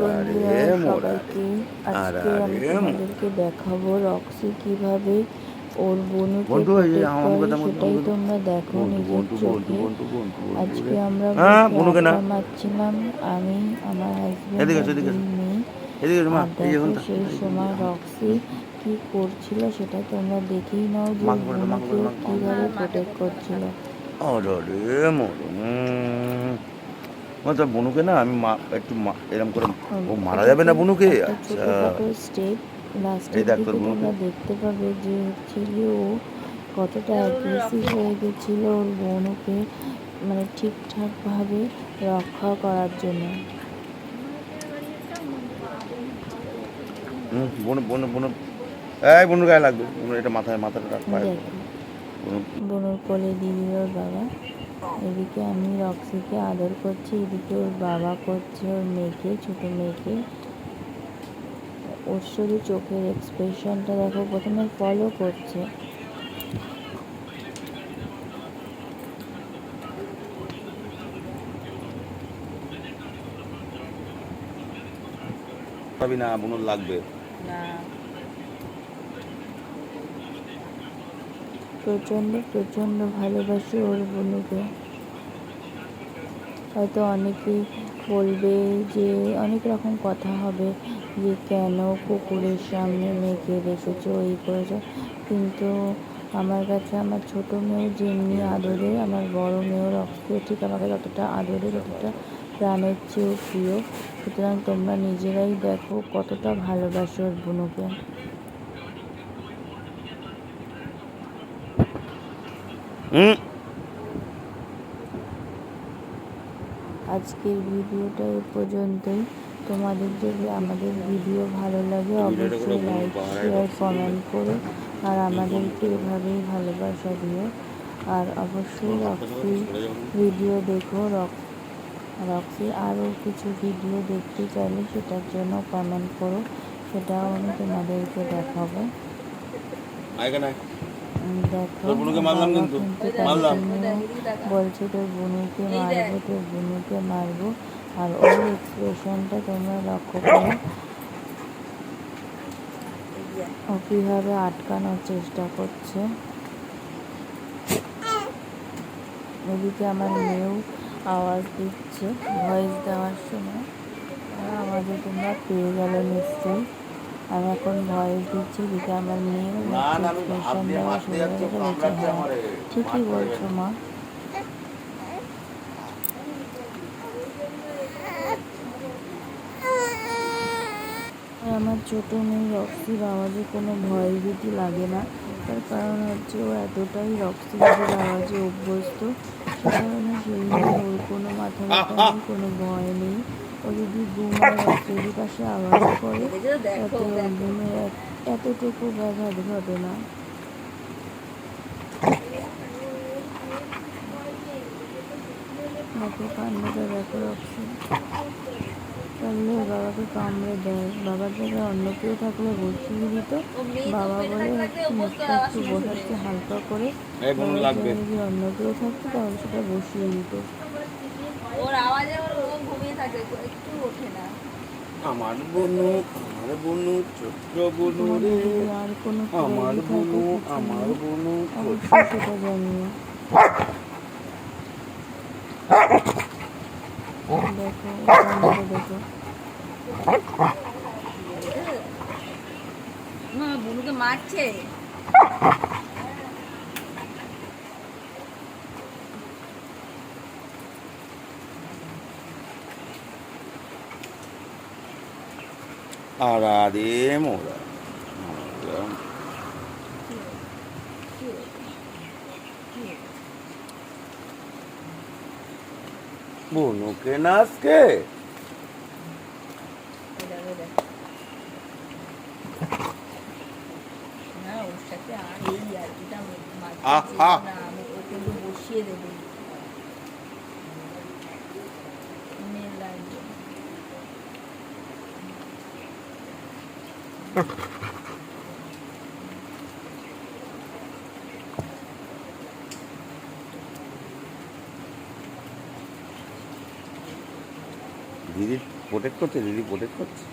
বন্ধুরা সবাইকে আজকে আমি তোমাদেরকে দেখাবো রক্সি কিভাবে ওর বনুকে প্রোটেক্ট করে সেটাই তোমরা দেখো নিজের চোখে। আজকে আমরা আড্ডা মারছিলাম আমি, আমার হাজবেন্ড আর দুই মেয়ে। আর দেখো সেই সময় রক্সি কি করছিল সেটা তোমরা দেখেই নাও যে বনুকে কিভাবে প্রোটেক্ট করছিল। বনুকে না আমি একটু এরকম করে ও মারা যাবে না বনুকে। ছোটখাটো স্টেপ লাস্টের দিকে তোমরা দেখতে পাবে যে হচ্ছে গিয়ে ও কতটা অ্যাগ্রেসিভ হয়ে গেছিলো ওর বনুকে মানে ঠিকঠাকভাবে রক্ষা করার জন্য। বনুর গায়ে লাগবে, এটা মাথাটা বনুর কোলে দিয়ে দিল ওর বাবা। এদিকে আমি রক্সিকে আদর করছি, এদিকে ওর বাবা করছে ওর মেয়েকে, ছোটো মেয়েকে। ওর শুধু চোখের এক্সপ্রেশনটা দেখো, প্রথমে ফলো করছে। না বনুর লাগবে প্রচণ্ড ভালোবাসি ওর বনুকে। হয়তো অনেকেই বলবে যে অনেক রকম কথা হবে যে কেন কুকুরের সামনে মেয়েকে রেখেছো, এই করেছো, কিন্তু আমার কাছে আমার ছোটো মেয়েও যেমনি আদরে, আমার বড় মেয়েও রক্সিও ঠিক আমাকে ততটা আদরে, ততটা প্রাণের চেয়েও প্রিয়। সুতরাং তোমরা নিজেরাই দেখো কতটা ভালোবাসো ওর বনুকে। আজকের ভিডিওটা এ পর্যন্তই। তোমাদের যদি আমাদের ভিডিও ভালো লাগে অবশ্যই লাইক শেয়ার কমেন্ট করো, আর আমাদেরকে এভাবেই ভালোবাসা দিও। আর অবশ্যই রক্সি ভিডিও দেখো। রক্সি আরও কিছু ভিডিও দেখতে চাইলে সেটার জন্য কমেন্ট করো, সেটাও আমি তোমাদেরকে দেখাবো। দেখো বলছে তোর বনুকে মারবো, আর ওর এক্সপ্রেশনটা তোমরা লক্ষ্য করো, ও কীভাবে আটকানোর চেষ্টা করছে। এদিকে আমার মেয়েও আওয়াজ দিচ্ছে ভয়েস দেওয়ার সময়, আওয়াজে তোমরা পেয়ে গেল নিশ্চয়ই। আমি এখন ভয়েস দিচ্ছি, এদিকে আমার মেয়েও এক্সপ্রেশন দেওয়া শুরু হয়ে গেছে, বলছে হ্যাঁ ঠিকই বলছো মা। আমার ছোটো মেয়ে রক্সির আওয়াজে কোনো ভয় ভীতি লাগে না, তার কারণ হচ্ছে ও এতটাই রক্সির আওয়াজে অভ্যস্ত, সে কারণে সেই নিয়ে ওর কোনো মাথা ব্যথা নেই, কোনো ভয় নেই। ও যদি ঘুমায় রক্সির পাশে আওয়াজ করে তাতে ওর ঘুমের এতটুকু ব্যাঘাত ঘটে না। দেখো কান্নাটা দেখো রক্সি, তাহলে বাবাকে কামড়ে দেয়। বাবার জায়গায় অন্য কেউ থাকলে বসিয়ে দিত, বাবা বলে মুখটা একটু বসাচ্ছে হালকা করে, যদি অন্য কেউ থাকতো তাহলে সেটা বসিয়ে দিত। আমার বনু ছোট্ট বনু রে, আর কোনো আমার বনু অবশ্যই সেটা জানিও। দেখো বনুকে মারছে। আরে মোরা বনুকে না আজকে বসিয়ে দেবে দিদি প্রোটেক্ট করছে দিদি, প্রোটেক্ট করছে।